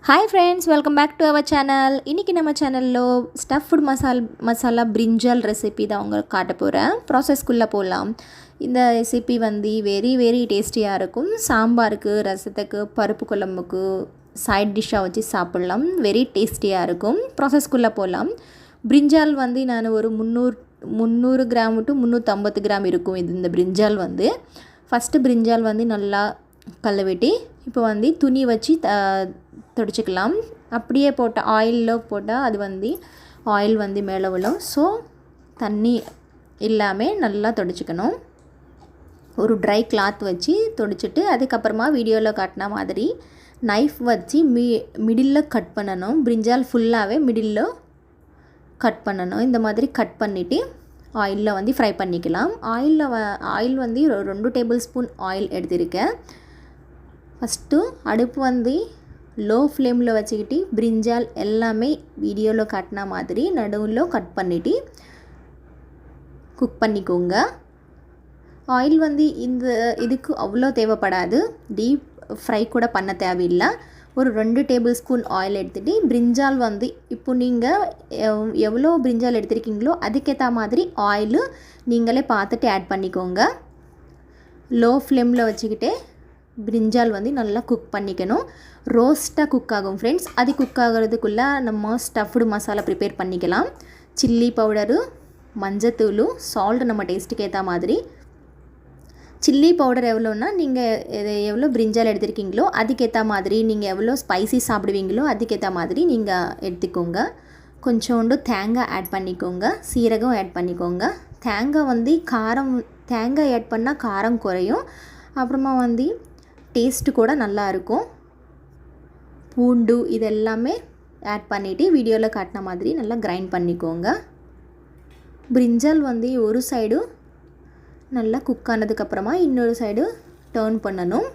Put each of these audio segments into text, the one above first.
Hi friends, welcome back to our channel. இன்றைக்கி நம்ம சேனலில் ஸ்டஃப்டு மசாலா பிரிஞ்சால் ரெசிபி தான் உங்களுக்கு காட்ட போகிறேன். ப்ராசஸ்க்குள்ளே போகலாம். இந்த ரெசிபி வந்து வெரி டேஸ்டியாக இருக்கும். சாம்பாருக்கு, ரசத்துக்கு, பருப்பு குழம்புக்கு சைட் டிஷ்ஷாக வச்சு சாப்பிட்லாம். வெரி டேஸ்டியாக இருக்கும். ப்ராசஸ்க்குள்ளே போகலாம். பிரிஞ்சால் வந்து நான் ஒரு 300 கிராம் டு 350 கிராம் இருக்கும். இந்த பிரிஞ்சால் வந்து ஃபஸ்ட்டு பிரிஞ்சால் வந்து நல்லா கழுவிட்டு இப்போ வந்து துணி வச்சு துடைச்சிக்கலாம். அப்படியே போட்ட ஆயிலில் போட்டால் அது வந்து ஆயில் வந்து மேலே விழும். ஸோ தண்ணி இல்லாமல் நல்லா துடைச்சிக்கணும். ஒரு ட்ரை கிளாத் வச்சு துடைச்சிட்டு அதுக்கப்புறமா வீடியோவில் காட்டின மாதிரி நைஃப் வச்சு மிடில் கட் பண்ணணும். பிரிஞ்சால் ஃபுல்லாகவே மிடில் கட் பண்ணணும். இந்த மாதிரி கட் பண்ணிவிட்டு ஆயிலில் வந்து ஃப்ரை பண்ணிக்கலாம். ஆயில் வந்து 2 டேபிள் ஸ்பூன் ஆயில் எடுத்திருக்கேன். ஃபஸ்ட்டு அடுப்பு வந்து லோ ஃப்ளேமில் வச்சுக்கிட்டு பிரிஞ்சால் எல்லாமே வீடியோவில் காட்டின மாதிரி நடுவில் கட் பண்ணிவிட்டு குக் பண்ணிக்கோங்க. ஆயில் வந்து இதுக்கு அவ்வளோ தேவைப்படாது. டீப் ஃப்ரை கூட பண்ண தேவையில்லை. ஒரு 2 டேபிள் ஸ்பூன் ஆயில் எடுத்துகிட்டு பிரிஞ்சால் வந்து இப்போ நீங்கள் எவ்வளோ பிரிஞ்சால் எடுத்துருக்கீங்களோ அதுக்கேற்ற மாதிரி ஆயிலு நீங்களே பார்த்துட்டு ஆட் பண்ணிக்கோங்க. லோ ஃப்ளேமில் வச்சுக்கிட்டே பிரிஞ்சால் வந்து நல்லா குக் பண்ணிக்கணும். ரோஸ்ட்டாக குக் ஆகும் ஃப்ரெண்ட்ஸ். அது குக் ஆகிறதுக்குள்ளே நம்ம ஸ்டஃப்டு மசாலா ப்ரிப்பேர் பண்ணிக்கலாம். சில்லி பவுடரு, மஞ்சத்தூள், சால்ட் நம்ம டேஸ்ட்டுக்கு ஏற்ற மாதிரி. சில்லி பவுடர் எவ்வளோன்னா நீங்கள் எவ்வளோ பிரிஞ்சால் எடுத்துருக்கீங்களோ அதுக்கேற்ற மாதிரி, நீங்கள் எவ்வளோ ஸ்பைசி சாப்பிடுவீங்களோ அதுக்கேற்ற மாதிரி நீங்கள் எடுத்துக்கோங்க. கொஞ்சோண்டு தேங்காய் ஆட் பண்ணிக்கோங்க. சீரகம் ஆட் பண்ணிக்கோங்க. தேங்காய் வந்து தேங்காய் ஆட் பண்ணால் காரம் குறையும். அப்புறமா வந்து டேஸ்ட்டு கூட நல்லா இருக்கும். பூண்டு இதெல்லாமே ஆட் பண்ணிவிட்டு வீடியோவில் காட்டின மாதிரி நல்லா கிரைண்ட் பண்ணிக்கோங்க. பிரிஞ்சால் வந்து ஒரு சைடு நல்லா குக் ஆனதுக்கப்புறமா இன்னொரு சைடு டர்ன் பண்ணணும்.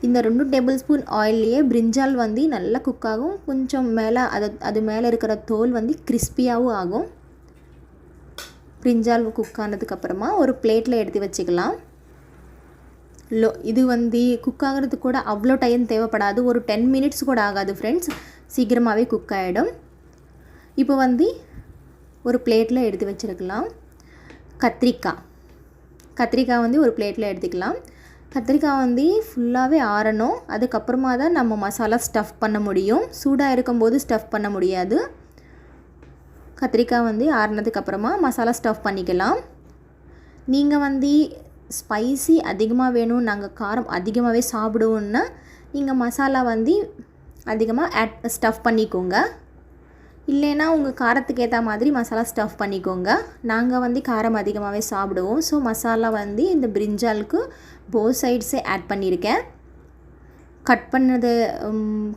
இந்த 2 டேபிள் ஸ்பூன் ஆயில்லையே பிரிஞ்சால் வந்து நல்லா குக் ஆகும். கொஞ்சம் மேலே அது மேலே இருக்கிற தோல் வந்து கிறிஸ்பியாகவும் ஆகும். பிரிஞ்சால் குக் ஆனதுக்கப்புறமா ஒரு பிளேட்டில் எடுத்து வச்சுக்கலாம். இது வந்து குக் ஆகிறதுக்கு கூட அவ்வளோ டைம் தேவைப்படாது. ஒரு 10 மினிட்ஸ் கூட ஆகாது ஃப்ரெண்ட்ஸ். சீக்கிரமாகவே குக் ஆகிடும். இப்போ வந்து ஒரு பிளேட்டில் எடுத்து வச்சுருக்கலாம். கத்திரிக்காய் வந்து ஒரு பிளேட்டில் எடுத்துக்கலாம். கத்திரிக்காய் வந்து ஃபுல்லாகவே ஆறணும். அதுக்கப்புறமா தான் நம்ம மசாலா ஸ்டஃப் பண்ண முடியும். சூடாக இருக்கும்போது ஸ்டஃப் பண்ண முடியாது. கத்திரிக்காய் வந்து ஆறினதுக்கப்புறமா மசாலா ஸ்டஃப் பண்ணிக்கலாம். நீங்கள் வந்து ஸ்பைசி அதிகமாக வேணும், நாங்கள் காரம் அதிகமாகவே சாப்பிடுவோன்னா நீங்கள் மசாலா வந்து அதிகமாக ஸ்டஃப் பண்ணிக்கோங்க. இல்லைன்னா உங்கள் காரத்துக்கு ஏற்ற மாதிரி மசாலா ஸ்டஃப் பண்ணிக்கோங்க. நாங்கள் வந்து காரம் அதிகமாகவே சாப்பிடுவோம். ஸோ மசாலா வந்து இந்த பிரிஞ்சாலுக்கு போத் சைட்ஸே ஆட் பண்ணியிருக்கேன்.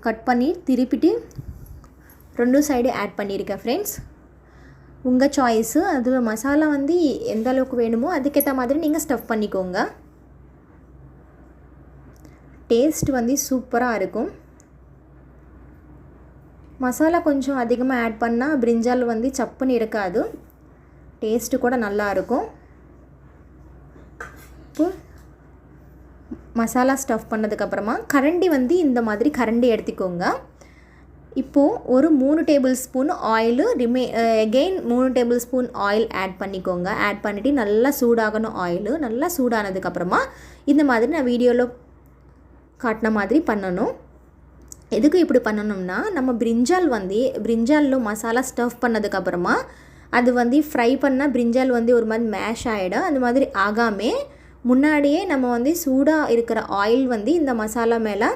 கட் பண்ணி திருப்பிட்டு 2 சைடு ஆட் பண்ணியிருக்கேன் ஃப்ரெண்ட்ஸ். உங்கள் சாய்ஸு. அது மசாலா வந்து எந்த அளவுக்கு வேணுமோ அதுக்கேற்ற மாதிரி நீங்கள் ஸ்டஃப் பண்ணிக்கோங்க. டேஸ்ட் வந்து சூப்பராக இருக்கும். மசாலா கொஞ்சம் அதிகமாக ஆட் பண்ணால் பிரிஞ்சால் வந்து சப்புன்னு இருக்காது. டேஸ்ட்டு கூட நல்லா இருக்கும். இப்போ மசாலா ஸ்டஃப் பண்ணதுக்கப்புறமா கரண்டி வந்து இந்த மாதிரி கரண்டி எடுத்துக்கோங்க. இப்போது ஒரு 3 tablespoon oil again 3 tablespoon oil add பண்ணிக்கோங்க. ஆட் பண்ணிவிட்டு நல்லா சூடாகணும். ஆயிலு நல்லா சூடானதுக்கப்புறமா இந்த மாதிரி நான் வீடியோவில் காட்டின மாதிரி பண்ணணும். எதுக்கு இப்படி பண்ணணும்னா நம்ம பிரிஞ்சாலில் மசாலா ஸ்டஃப் பண்ணதுக்கப்புறமா அது வந்து ஃப்ரை பண்ணால் பிரிஞ்சால் வந்து ஒரு மாதிரி மேஷ் ஆகிடும். அந்த மாதிரி ஆகாமல் முன்னாடியே நம்ம வந்து சூடாக இருக்கிற ஆயில் வந்து இந்த மசாலா மேலே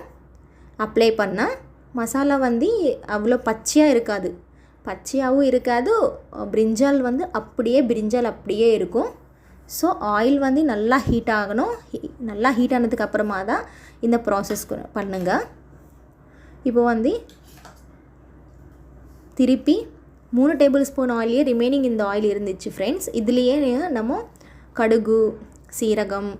அப்ளை பண்ணால் மசாலா வந்து அவ்வளோ பச்சையாகவும் இருக்காது. பிரிஞ்சால் வந்து அப்படியே இருக்கும். ஸோ ஆயில் வந்து நல்லா ஹீட் ஆகணும். நல்லா ஹீட் ஆனதுக்கப்புறமா தான் இந்த ப்ராசஸ் பண்ணுங்கள். இப்போ வந்து திருப்பி 3 டேபிள் ஸ்பூன் ஆயிலே ரிமைனிங் இந்த ஆயில் இருந்துச்சு ஃப்ரெண்ட்ஸ். இதுலேயே நம்ம கடுகு, சீரகம்,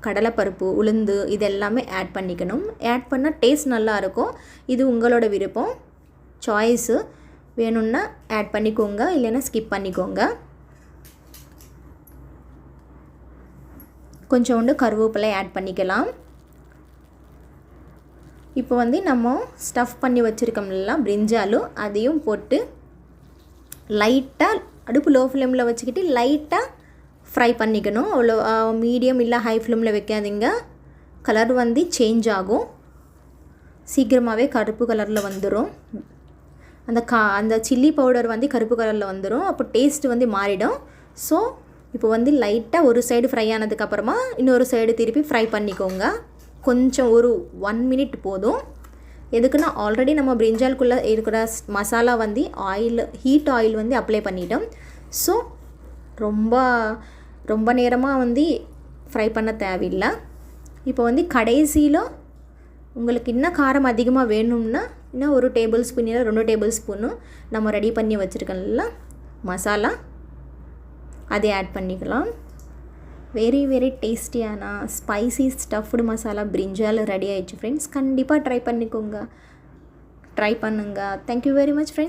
கடலைப்பருப்பு, உளுந்து இதெல்லாமே ஆட் பண்ணிக்கணும். ஆட் பண்ணால் டேஸ்ட் நல்லாயிருக்கும். இது உங்களோட விருப்பம், சாய்ஸு. வேணும்னா ஆட் பண்ணிக்கோங்க, இல்லைன்னா ஸ்கிப் பண்ணிக்கோங்க. கொஞ்சோண்டு கருவேப்பிலை ஆட் பண்ணிக்கலாம். இப்போ வந்து நம்ம ஸ்டஃப் பண்ணி வச்சுருக்கோம்ல பிரிஞ்சாலும் அதையும் போட்டு லைட்டாக அடுப்பு லோ ஃப்ளேமில் வச்சுக்கிட்டு லைட்டாக ஃப்ரை பண்ணிக்கணும். அவ்வளோ மீடியம் இல்லை ஹை ஃப்ளேமில் வைக்காதீங்க. கலர் வந்து சேஞ்ச் ஆகும், சீக்கிரமாகவே கருப்பு கலரில் வந்துடும். அந்த சில்லி பவுடர் வந்து கருப்பு கலரில் வந்துடும், அப்போ டேஸ்ட்டு வந்து மாறிடும். ஸோ இப்போ வந்து லைட்டாக ஒரு சைடு ஃப்ரை ஆனதுக்கப்புறமா இன்னொரு சைடு திருப்பி ஃப்ரை பண்ணிக்கோங்க. கொஞ்சம் ஒரு 1 மினிட் போதும். எதுக்குன்னா ஆல்ரெடி நம்ம பிரிஞ்சால்குள்ளே இருக்கிற மசாலா வந்து ஹீட் ஆயில் வந்து அப்ளை பண்ணிட்டோம். ஸோ ரொம்ப நேரமாக வந்து ஃப்ரை பண்ண தேவையில்லை. இப்போ வந்து கடைசியில் உங்களுக்கு இன்னும் காரம் அதிகமாக வேணும்னா இன்னும் 1 டேபிள் ஸ்பூன் இல்லை 2 டேபிள் ஸ்பூனும் நம்ம ரெடி பண்ணி வச்சுருக்கோம்ல மசாலா அதை ஆட் பண்ணிக்கலாம். வெரி வெரி டேஸ்டியான ஸ்பைசி ஸ்டஃப்டு மசாலா பிரிஞ்சால் ரெடி ஆகிடுச்சு ஃப்ரெண்ட்ஸ். கண்டிப்பாக ட்ரை பண்ணுங்கள். Thank you very much friends.